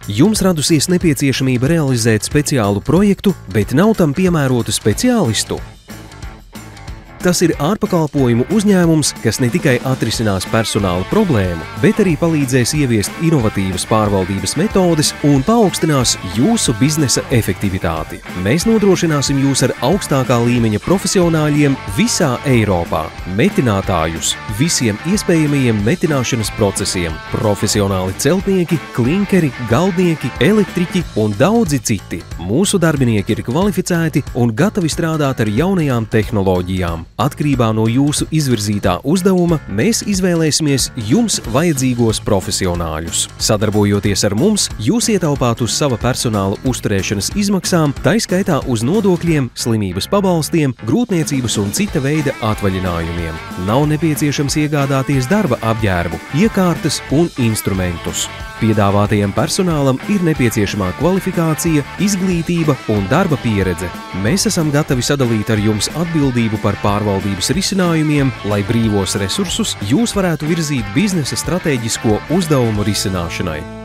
Jums radusies nepieciešamība realizēt speciālu projektu, bet nav tam piemērotu speciālistu? Tas ir ārpakalpojumu uzņēmums, kas ne tikai atrisinās personāla problēmu, bet arī palīdzēs ieviest inovatīvas pārvaldības metodes un paaugstinās jūsu biznesa efektivitāti. Mēs nodrošināsim jūs ar augstākā līmeņa profesionāļiem visā Eiropā, metinātājus visiem iespējamajiem metināšanas procesiem, profesionāli celtnieki, klinkeri, galdnieki, elektriķi un daudzi citi. Mūsu darbinieki ir kvalificēti un gatavi strādāt ar jaunajām tehnoloģijām. Atkarībā no jūsu izvirzītā uzdevuma mēs izvēlēsimies jums vajadzīgos profesionāļus. Sadarbojoties ar mums, jūs ietaupāt uz sava personāla uzturēšanas izmaksām, taiskaitā uz nodokļiem, slimības pabalstiem, grūtniecības un cita veida atvaļinājumiem. Nav nepieciešams iegādāties darba apģērbu, iekārtas un instrumentus. Piedāvātajam personālam ir nepieciešamā kvalifikācija, izglītība un darba pieredze. Mēs esam gatavi sadalīt ar jums atbildību par pārvaldības risinājumiem, lai brīvos resursus jūs varētu virzīt biznesa stratēģisko uzdevumu risināšanai.